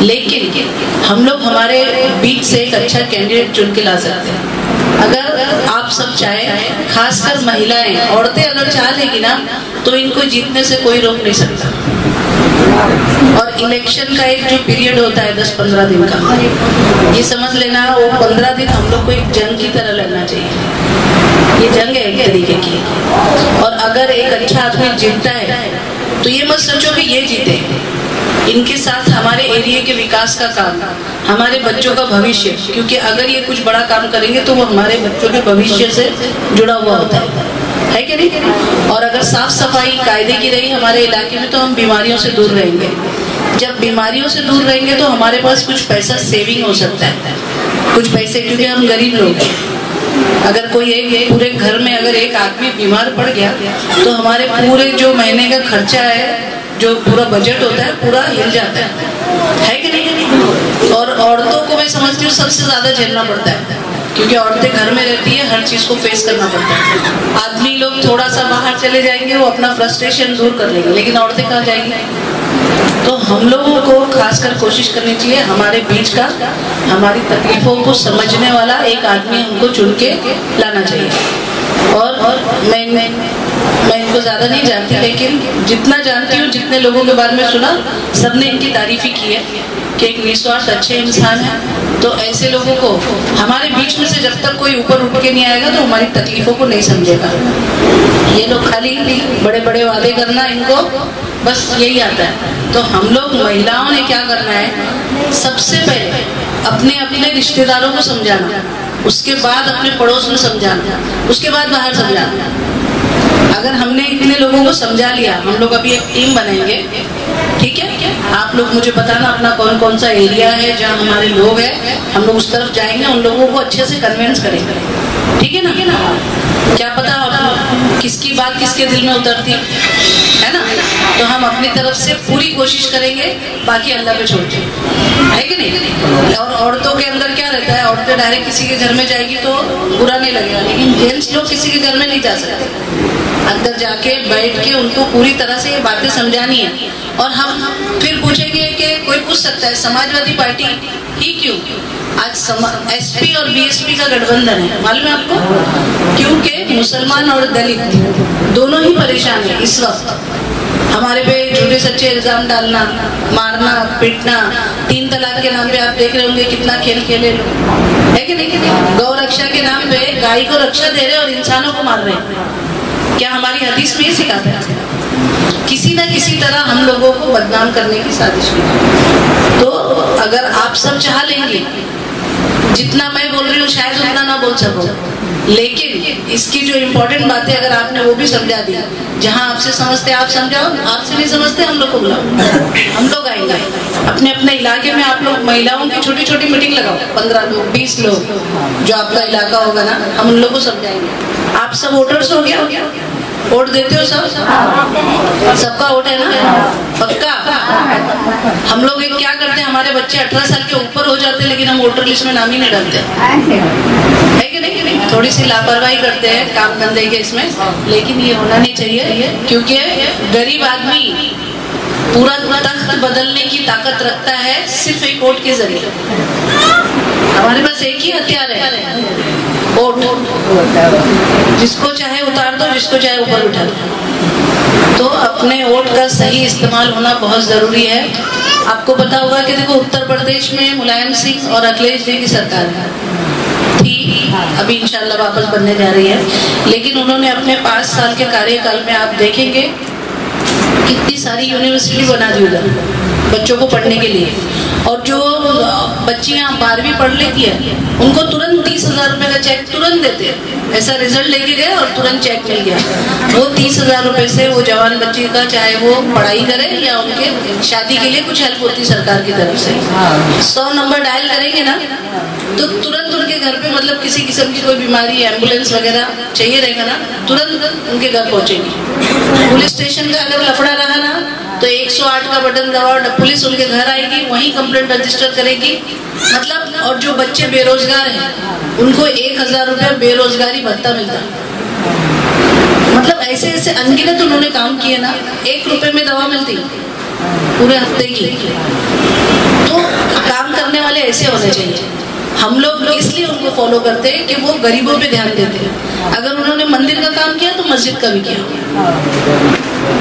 लेकिन हम लोग हमारे बीच से एक अच्छा कैंडिडेट चुन के ला सकते हैं अगर आप सब चाहें, खासकर महिलाएं, औरतें अगर चाह लेगी ना तो इनको जीतने से कोई रोक नहीं सकता। और इलेक्शन का एक जो पीरियड होता है 10-15 दिन का, ये समझ लेना वो 15 दिन हम लोग को एक जंग की तरह लड़ना चाहिए। ये जंग है एक तरीके की। और अगर एक अच्छा आदमी जीतता है तो ये मत सोचो कि ये जीते, इनके साथ हमारे एरिया के विकास का काम, हमारे बच्चों का भविष्य, क्योंकि अगर ये कुछ बड़ा काम करेंगे तो वो हमारे बच्चों के भविष्य से जुड़ा हुआ होता है कि नहीं। और अगर साफ सफाई कायदे की रही हमारे इलाके में तो हम बीमारियों से दूर रहेंगे। जब बीमारियों से दूर रहेंगे तो हमारे पास कुछ पैसा सेविंग हो सकता है, कुछ पैसे, क्योंकि हम गरीब लोग हैं। अगर कोई एक पूरे घर में अगर एक आदमी बीमार पड़ गया तो हमारे पूरे जो महीने का खर्चा है, जो पूरा बजट होता है, पूरा हिल जाता है कि नहीं। और औरतों को मैं समझती हूँ सबसे ज्यादा झेलना पड़ता है, क्योंकि औरतें घर में रहती है, हर चीज को फेस करना पड़ता है। आदमी लोग थोड़ा सा बाहर चले जाएंगे, वो अपना फ्रस्ट्रेशन दूर कर लेंगे, लेकिन औरतें कहाँ जाएंगी। तो हम लोगों को खासकर कोशिश करनी चाहिए हमारे बीच का, हमारी तकलीफों को समझने वाला एक आदमी हमको चुन के लाना चाहिए। और मैं इनको ज्यादा नहीं जानती, लेकिन जितना जानती हूँ, जितने लोगों के बारे में सुना, सबने इनकी तारीफ ही की है कि एक निस्वार्थ अच्छे इंसान है। तो ऐसे लोगों को हमारे बीच में से जब तक कोई ऊपर उठ के नहीं आएगा तो हमारी तकलीफों को नहीं समझेगा। ये लोग खाली बड़े बड़े वादे करना, इनको बस यही आता है। तो हम लोग महिलाओं ने क्या करना है, सबसे पहले अपने अपने रिश्तेदारों को समझाना, उसके बाद अपने पड़ोस में समझाना, उसके बाद बाहर समझाना। अगर हमने इतने लोगों को समझा लिया, हम लोग अभी एक टीम बनाएंगे, ठीक है। आप लोग मुझे बताना अपना कौन कौन सा एरिया है जहाँ हमारे लोग हैं, हम लोग उस तरफ जाएंगे, उन लोगों को अच्छे से कन्विंस करेंगे, ठीक है ना। क्या पता किसकी बात किसके दिल में उतरती है ना। तो हम अपनी तरफ से पूरी कोशिश करेंगे, बाकी अल्लाह पे छोड़ते है कि नहीं। और औरतों के अंदर क्या रहता है, औरतें डायरेक्ट किसी के घर में जाएगी तो बुरा नहीं लगेगा, लेकिन जेंट्स लोग किसी के घर में नहीं जा सकते। अंदर जाके बैठ के उनको पूरी तरह से ये बातें समझानी है। और हम फिर पूछेंगे कि कोई पूछ सकता है समाजवादी पार्टी ही क्यों, आज एसपी और बीएसपी का गठबंधन है, मालूम है आपको। क्योंकि मुसलमान और दलित दोनों ही परेशान है इस वक्त। हमारे पे झूठे सच्चे इल्जाम डालना, मारना, पीटना, 3 तलाक के नाम पे आप देख रहे होंगे कितना खेल खेले लोग, है कि नहीं। गौ रक्षा के नाम पे गाय को रक्षा दे रहे और इंसानों को मार रहे हैं। क्या हमारी हदीस में ये सिखाता है? किसी न किसी तरह हम लोगों को बदनाम करने की साजिश हुई। तो अगर आप सब चाह लेंगे, जितना मैं बोल रही हूँ शायद उतना ना बोल सको, लेकिन इसकी जो इम्पोर्टेंट बातें अगर आपने वो भी समझा दी, जहाँ आपसे समझते आप समझाओ, आपसे नहीं समझते हम लोग को बुलाओ, हम लोग आएंगे अपने अपने इलाके में। आप लोग महिलाओं की छोटी छोटी मीटिंग लगाओ, 15 लोग 20 लोग, जो आपका इलाका होगा ना, हम उन लोग को समझाएंगे। आप सब वोटर्स हो गया, वोट देते हो सब, सबका वोट है ना, पक्का। हम लोग एक क्या करते हैं, हमारे बच्चे 18 साल के ऊपर हो जाते हैं, लेकिन हम वोटर लिस्ट में नाम ही नहीं डालते, है कि नहीं। थोड़ी सी लापरवाही करते हैं काम धंधे के इसमें, लेकिन ये होना नहीं चाहिए, क्योंकि गरीब आदमी पूरा तख्त बदलने की ताकत रखता है सिर्फ एक वोट के जरिए। हमारे पास एक ही हथियार है, वोट। जिसको चाहे उतार दो, जिसको चाहे ऊपर उठा दो। तो अपने वोट का सही इस्तेमाल होना बहुत जरूरी है। आपको पता होगा कि देखो उत्तर प्रदेश में मुलायम सिंह और अखिलेश जी की सरकार थी, अभी इंशाल्लाह वापस बनने जा रही है, लेकिन उन्होंने अपने 5 साल के कार्यकाल में आप देखेंगे कितनी सारी यूनिवर्सिटी बना दी उधर बच्चों को पढ़ने के लिए। और जो बच्चियां 12वीं पढ़ लेती है उनको तुरंत 30,000 रुपए का चेक तुरंत देते हैं। ऐसा रिजल्ट लेके गए और तुरंत चेक मिल गया। वो 30,000 रुपए से वो जवान बच्ची का चाहे वो पढ़ाई करे या उनके शादी के लिए कुछ हेल्प होती सरकार की तरफ से। 100 नंबर डायल करेंगे ना तो तुरंत उनके घर पे, मतलब किसी किस्म की कोई बीमारी, एम्बुलेंस वगैरह चाहिए रहेगा ना, तुरंत उनके घर पहुंचेगी। पुलिस स्टेशन का अगर लफड़ा रहा ना तो 108 का बटन दबाओ, पुलिस उनके घर आएगी, वहीं कंप्लेंट रजिस्टर करेगी। मतलब, और जो बच्चे बेरोजगार हैं उनको 1,000 रुपया बेरोजगारी भत्ता मिलता है। मतलब ऐसे ऐसे अनगिनत उन्होंने काम किए ना, 1 रुपए में दवा मिलती पूरे हफ्ते की। तो ऐसे होने चाहिए। हम लोग इसलिए उनको फॉलो करते हैं कि वो गरीबों पे ध्यान देते हैं। अगर उन्होंने मंदिर का काम किया तो मस्जिद का भी किया।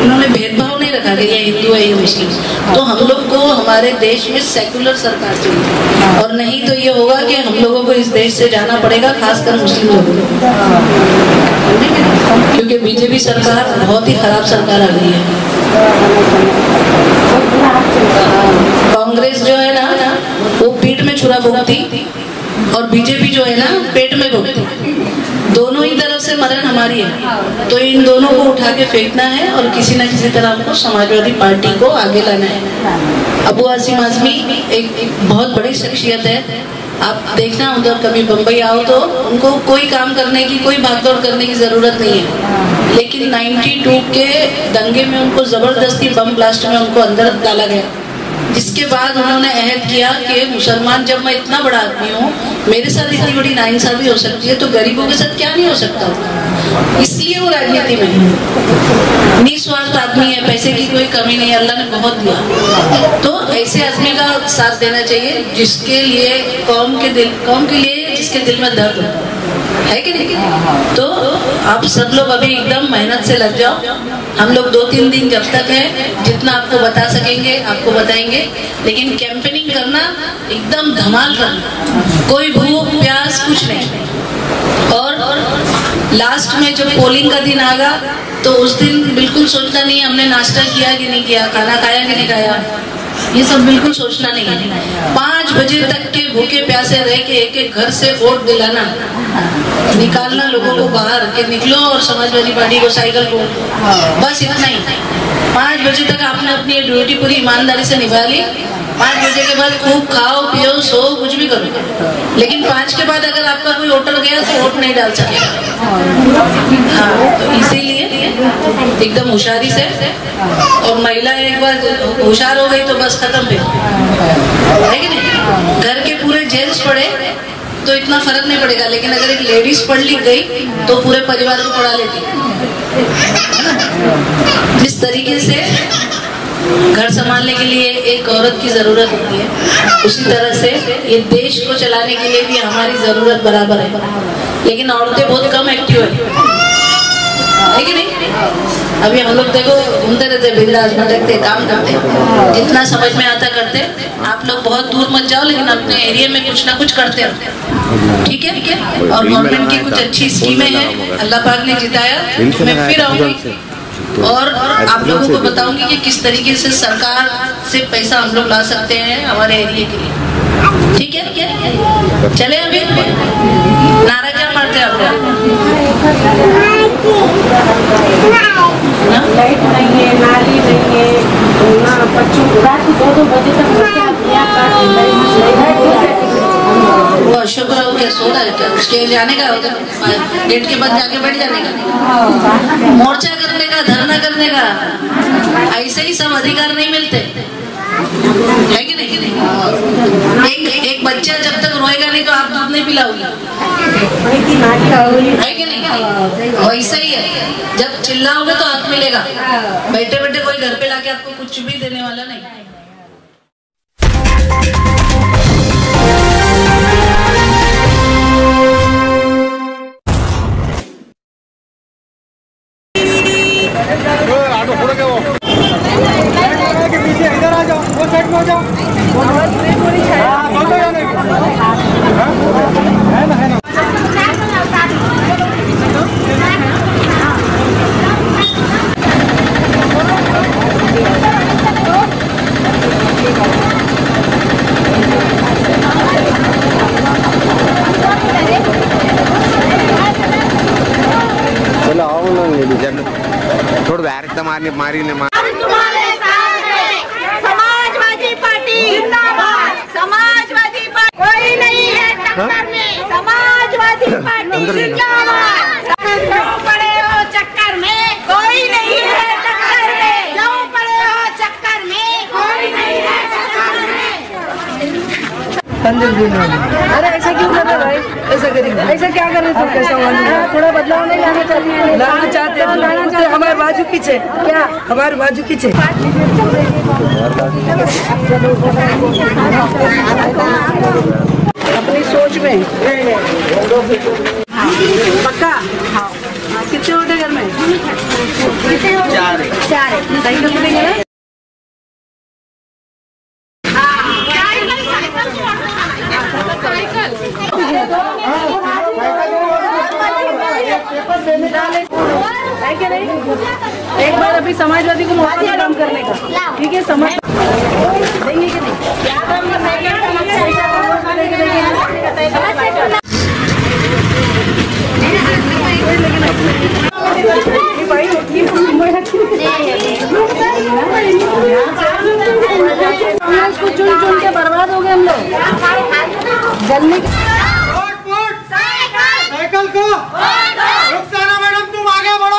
उन्होंने भेदभाव नहीं रखा कि ये हिंदू है ये मुस्लिम। तो हम लोग को हमारे देश में सेकुलर सरकार चाहिए, और नहीं तो ये होगा कि हम लोगों को इस देश से जाना पड़ेगा, खासकर मुस्लिम लोगों को, क्योंकि बीजेपी सरकार बहुत ही खराब सरकार आ गई है। कांग्रेस जो है ना वो पीठ में छुरा भोगती, और बीजेपी जो है ना पेट में भोगती। दोनों ही तरफ से मरण हमारी है, तो इन दोनों को उठा के फेंकना है और किसी न किसी तरह हमको समाजवादी पार्टी को आगे लाना है। अबू आसिम आजमी एक बहुत बड़ी शख्सियत है। आप देखना उधर कभी बम्बई आओ तो उनको कोई काम करने की, कोई भागदौड़ करने की जरूरत नहीं है, लेकिन 92 के दंगे में उनको जबरदस्ती बम ब्लास्ट में उनको अंदर डाला गया, जिसके बाद उन्होंने अहद किया कि मुसलमान, जब मैं इतना बड़ा आदमी हूँ, मेरे साथ इतनी बड़ी नाइंसाफी हो सकती है तो गरीबों के साथ क्या नहीं हो सकता। इसलिए वो राजनीति में निस्वार्थ आदमी है, पैसे की कोई कमी नहीं, अल्लाह ने बहुत दिया। तो ऐसे आदमी का साथ देना चाहिए जिसके लिए कौम के लिए जिसके दिल में दर्द हो, है कि नहीं। तो आप सब लोग अभी एकदम मेहनत से लग जाओ। हम लोग 2-3 दिन जब तक है, जितना आपको बता सकेंगे आपको बताएंगे, लेकिन कैंपेनिंग करना एकदम धमाल करना, कोई भूख प्यास कुछ नहीं। और लास्ट में जब पोलिंग का दिन आएगा तो उस दिन बिल्कुल सोचना नहीं है हमने नाश्ता किया कि नहीं किया, खाना खाया कि नहीं खाया, ये सब बिल्कुल सोचना नहीं है। 5 बजे तक के भूखे प्यासे रह के एक घर से वोट दिलाना, निकालना लोगों को बाहर के निकलो और समाजवादी पार्टी को साइकिल को, बस इतना ही। 5 बजे तक आपने अपनी ड्यूटी पूरी ईमानदारी से निभा ली। 5 बजे के बाद खूब खाओ पियो सो कुछ भी करो, लेकिन 5 के बाद अगर आपका कोई वोटर गया तो वोट नहीं डाल सकेगा। हाँ, तो इसीलिए एकदम होशियारी से, और महिला एक बार होशियार हो गई तो बस खत्म है कि नहीं। घर के पूरे जेंट्स पढ़े तो इतना फर्क नहीं पड़ेगा, लेकिन अगर एक लेडीज पढ़ लिख गई तो पूरे परिवार को पढ़ा लेती। जिस तरीके से घर संभालने के लिए एक औरत की जरूरत होती है, उसी तरह से ये देश को चलाने के लिए भी हमारी जरूरत बराबर है, लेकिन औरतें बहुत कम एक्टिव है कि नहीं। अभी हम लोग देखो घूमते रहते, बिंदास भटकते, काम करते, जितना समझ में आता करते। आप लोग बहुत दूर मत जाओ, लेकिन अपने एरिया में कुछ ना कुछ करते रहो, ठीक है। और गवर्नमेंट की कुछ अच्छी स्कीमें हैं, अल्लाह पाक ने जिताया, मैं फिर आऊंगी और आप लोगों को बताऊंगी कि किस तरीके से सरकार से पैसा हम लोग ला सकते हैं हमारे एरिया के लिए, ठीक है। चले अभी नारा क्या मारते हैं आप लोग? लाइट नहीं है, नाली नहीं है, बच्चों को रात को 2-2 बजे तक वो अशोक राव क्या सो रहा है क्या? उसके जाने का होगा, गेट के बाद जाके बैठ जाने का, मोर्चा करने का, धरना करने का, ऐसे ही सब अधिकार नहीं मिलते, है कि नहीं। एक बच्चा जब तक रोएगा नहीं तो आप दूध नहीं पिलाओगे, है कि नहीं। वैसा ही है, जब चिल्लाओगे तो हाथ मिलेगा, बैठे बैठे कोई घर पे लाके आपको कुछ भी देने वाला नहीं। थोड़ा डायरेक्ट मारी समाजवादी पार्टी जिंदाबाद, समाजवादी पार्टी कोई नहीं है टक्कर में, समाजवादी पार्टी जिंदाबाद। क्यों पड़े हो चक्कर में, कोई नहीं है टक्कर में, क्यों पड़े हो चक्कर में, कोई नहीं है टक्कर में। अरे ऐसा क्यों कर रहे भाई, ऐसा करेंगे, ऐसा क्या कर रहे तुम, कैसा थोड़ा बदलाव नहीं लाना चाहते हैं, हमारे बाजू पीछे, क्या हमारे बाजू पीछे अपनी सोच में पक्का। हाँ, कितने वोट है घर में? 4 साइकिल मिलेंगे ना? है कि नहीं? एक बार अभी समाजवादी को मौका दिया काम करने का, ठीक है? समझ देंगे कि नहीं? उसको चुन चुन के बर्बाद हो गए हम लोग। जल्दी साइकिल को रुखसाना मैडम तुम आगे बढ़ो।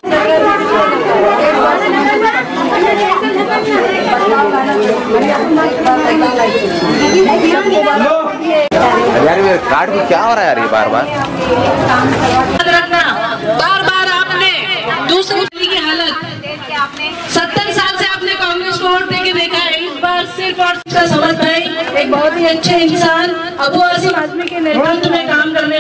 यार ये कार्ड को क्या हो रहा है यार, ये बार बार बार आपने दूसरी की हालत 70 साल से आपने कांग्रेस को वोट देके देखा है। इस बार सिर्फ और का समझ पाए एक बहुत ही अच्छे इंसान अबू आसिम आजमी के नेतृत्व में काम करने